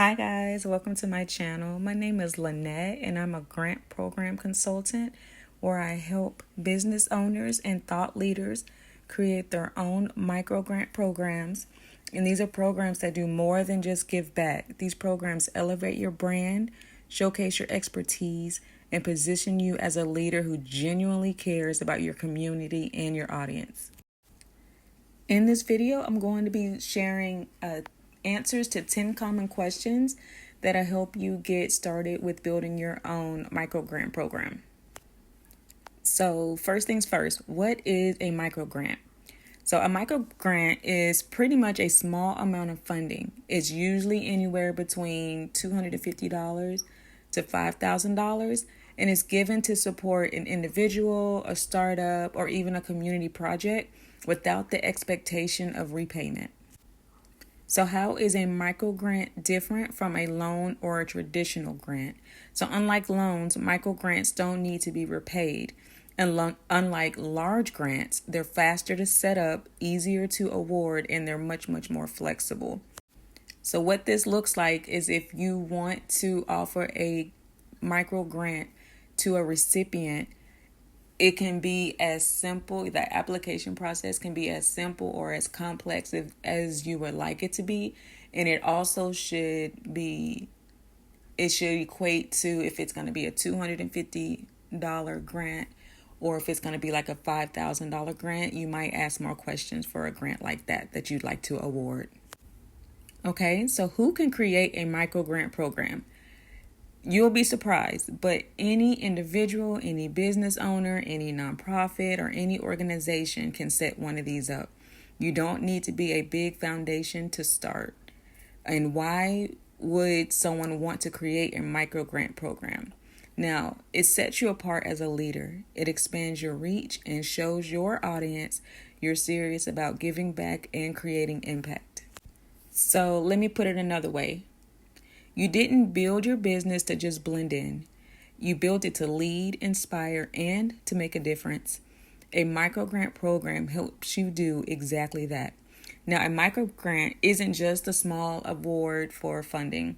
Hi guys, welcome to my channel. My name is Lynette and I'm a grant program consultant where I help business owners and thought leaders create their own microgrant programs. And these are programs that do more than just give back. These programs elevate your brand, showcase your expertise, and position you as a leader who genuinely cares about your community and your audience. In this video, I'm going to be sharing answers to 10 common questions that'll help you get started with building your own microgrant program. So first things first, what is a microgrant? So a microgrant is pretty much a small amount of funding. It's usually anywhere between $250 to $5,000, and it's given to support an individual, a startup, or even a community project without the expectation of repayment. So how is a microgrant different from a loan or a traditional grant? So unlike loans, microgrants don't need to be repaid. And unlike large grants, they're faster to set up, easier to award, and they're much more flexible. So what this looks like is if you want to offer a microgrant to a recipient, it can be as simple, the application process can be as simple or as complex as you would like it to be. And it also should equate to if it's going to be a $250 grant or if it's going to be like a $5,000 grant, you might ask more questions for a grant like that you'd like to award. Okay, so who can create a microgrant program? You'll be surprised, but any individual, any business owner, any nonprofit, or any organization can set one of these up. You don't need to be a big foundation to start. And why would someone want to create a microgrant program? Now, it sets you apart as a leader. It expands your reach and shows your audience you're serious about giving back and creating impact. So let me put it another way. You didn't build your business to just blend in. You built it to lead, inspire, and to make a difference. A microgrant program helps you do exactly that. Now, a microgrant isn't just a small award for funding.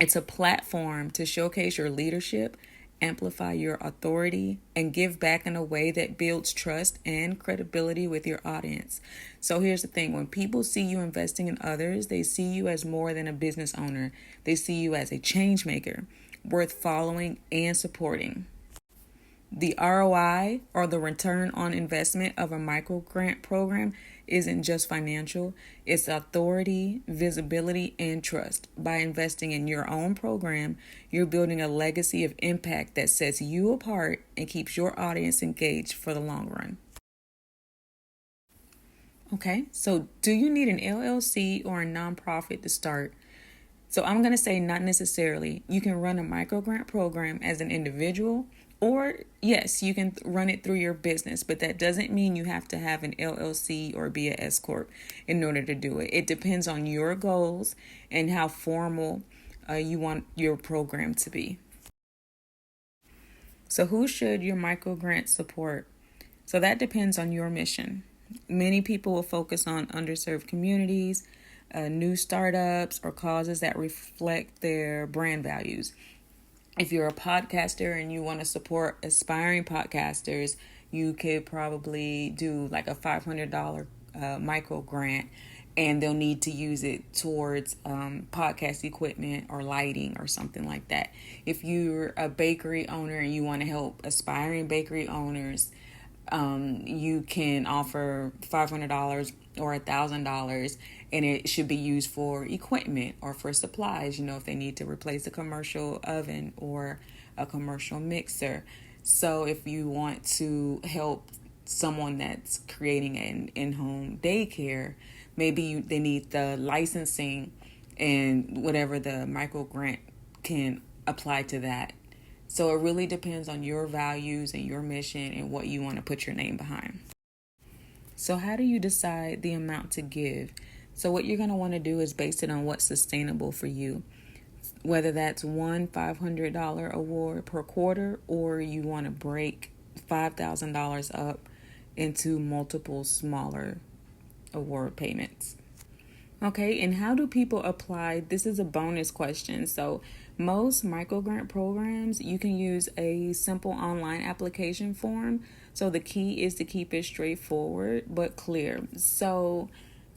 It's a platform to showcase your leadership, amplify your authority, and give back in a way that builds trust and credibility with your audience. So here's the thing. When people see you investing in others, they see you as more than a business owner. They see you as a change maker, worth following and supporting. The ROI, or the return on investment of a microgrant program, isn't just financial. It's authority, visibility, and trust. By investing in your own program, you're building a legacy of impact that sets you apart and keeps your audience engaged for the long run. Okay, so do you need an LLC or a nonprofit to start? So I'm going to say not necessarily. You can run a microgrant program as an individual, or yes, you can run it through your business, but that doesn't mean you have to have an LLC or be an S Corp in order to do it. It depends on your goals and how formal you want your program to be. So who should your microgrant support? So that depends on your mission. Many people will focus on underserved communities, new startups, or causes that reflect their brand values. If you're a podcaster and you want to support aspiring podcasters, you could probably do like a $500 micro grant, and they'll need to use it towards podcast equipment or lighting or something like that. If you're a bakery owner and you want to help aspiring bakery owners, you can offer $500 or $1,000, and it should be used for equipment or for supplies, if they need to replace a commercial oven or a commercial mixer. So if you want to help someone that's creating an in-home daycare, maybe they need the licensing and whatever the micro grant can apply to that. So it really depends on your values and your mission and what you want to put your name behind. So how do you decide the amount to give? So what you're going to want to do is base it on what's sustainable for you. Whether that's one $500 award per quarter, or you want to break $5,000 up into multiple smaller award payments. Okay, and how do people apply? This is a bonus question. So, most microgrant programs, you can use a simple online application form. So, the key is to keep it straightforward but clear. So,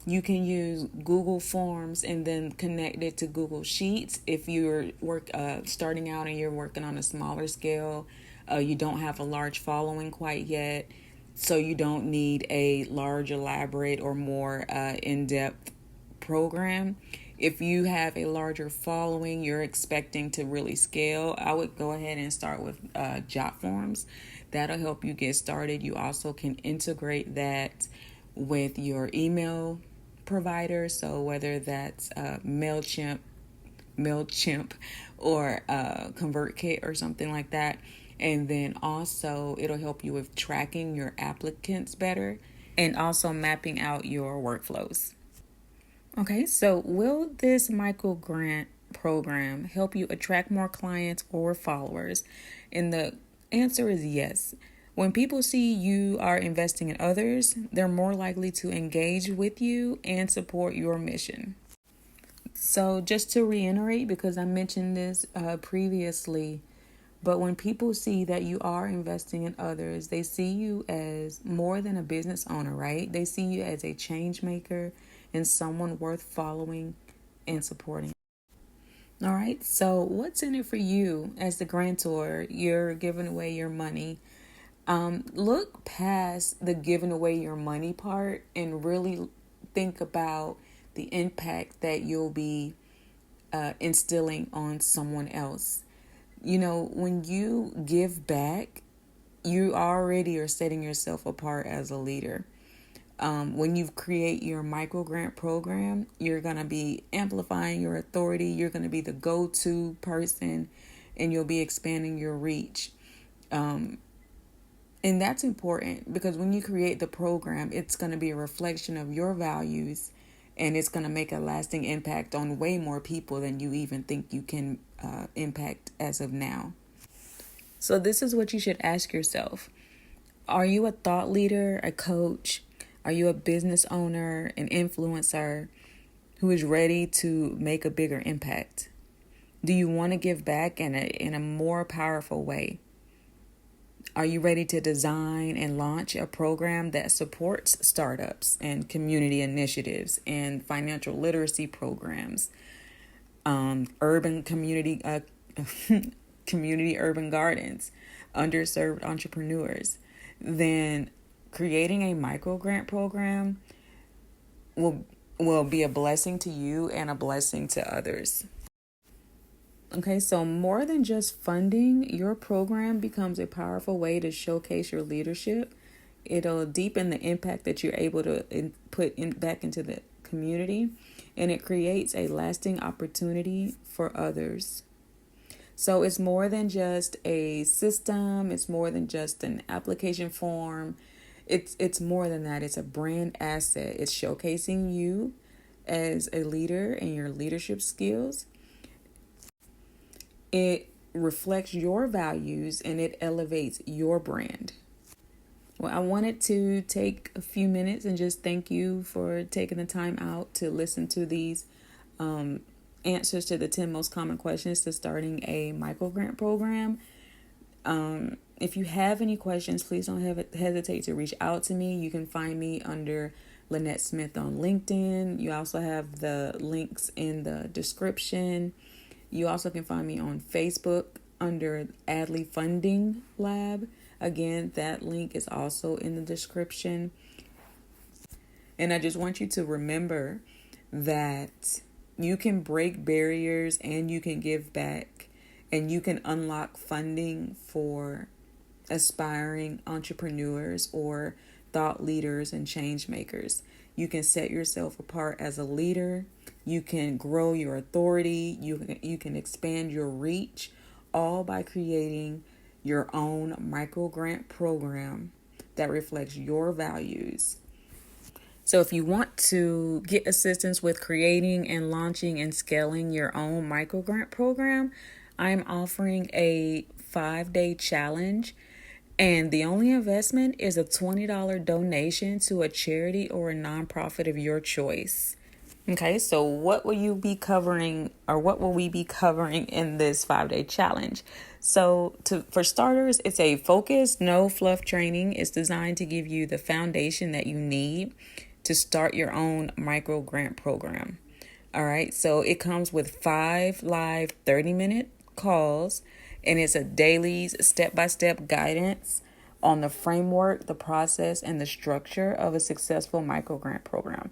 you can use Google Forms and then connect it to Google Sheets if you're starting out and you're working on a smaller scale. You don't have a large following quite yet, so you don't need a large, elaborate, or more in-depth program. If you have a larger following, you're expecting to really scale, I would go ahead and start with Jot Forms. That'll help you get started. You also can integrate that with your email provider. So whether that's MailChimp or ConvertKit or something like that. And then also it'll help you with tracking your applicants better and also mapping out your workflows. Okay, so will this micro grant program help you attract more clients or followers? And the answer is yes. When people see you are investing in others, they're more likely to engage with you and support your mission. So, just to reiterate, because I mentioned this previously, but when people see that you are investing in others, they see you as more than a business owner, right? They see you as a change maker and someone worth following and supporting. All right, so what's in it for you as the grantor? You're giving away your money. Look past the giving away your money part and really think about the impact that you'll be instilling on someone else. You know, when you give back, you already are setting yourself apart as a leader. When you create your microgrant program, you're going to be amplifying your authority. You're going to be the go-to person and you'll be expanding your reach. And that's important because when you create the program, it's going to be a reflection of your values and it's going to make a lasting impact on way more people than you even think you can impact as of now. So this is what you should ask yourself. Are you a thought leader, a coach? Are you a business owner, an influencer who is ready to make a bigger impact? Do you want to give back in a more powerful way? Are you ready to design and launch a program that supports startups and community initiatives and financial literacy programs, urban community community urban gardens, underserved entrepreneurs? Then creating a microgrant program will be a blessing to you and a blessing to others. Okay, so more than just funding, your program becomes a powerful way to showcase your leadership. It'll deepen the impact that you're able to put back into the community, and it creates a lasting opportunity for others. So it's more than just a system, it's more than just an application form. It's more than that. It's a brand asset. It's showcasing you as a leader and your leadership skills. It reflects your values and it elevates your brand. Well, I wanted to take a few minutes and just thank you for taking the time out to listen to these answers to the 10 most common questions to starting a microgrant program. If you have any questions, please don't hesitate to reach out to me. You can find me under Lynette Smith on LinkedIn. You also have the links in the description. You also can find me on Facebook under Adley Funding Lab. Again, that link is also in the description. And I just want you to remember that you can break barriers and you can give back and you can unlock funding for aspiring entrepreneurs or thought leaders and change makers. You can set yourself apart as a leader. You can grow your authority. You can expand your reach, all by creating your own microgrant program that reflects your values. So if you want to get assistance with creating and launching and scaling your own microgrant program, I'm offering a 5-day challenge. And the only investment is a $20 donation to a charity or a nonprofit of your choice. Okay, so what will you be covering, or what will we be covering in this 5-day challenge? So, for starters, it's a focused, no fluff training. It's designed to give you the foundation that you need to start your own micro grant program. All right, so it comes with 5 live 30-minute calls, and it's a daily step-by-step guidance on the framework, the process, and the structure of a successful micro grant program.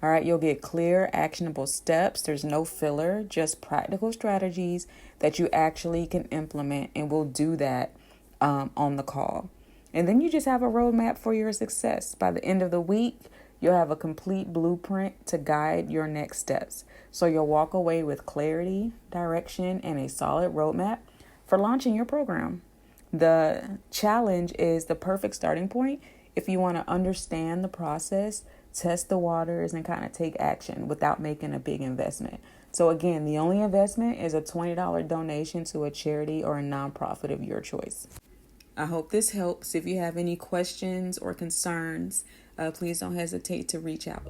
All right, you'll get clear, actionable steps. There's no filler, just practical strategies that you actually can implement, and we'll do that on the call. And then you just have a roadmap for your success. By the end of the week, you'll have a complete blueprint to guide your next steps. So you'll walk away with clarity, direction, and a solid roadmap for launching your program. The challenge is the perfect starting point if you want to understand the process, test the waters, and kind of take action without making a big investment. So again, the only investment is a $20 donation to a charity or a nonprofit of your choice. I hope this helps. If you have any questions or concerns, please don't hesitate to reach out.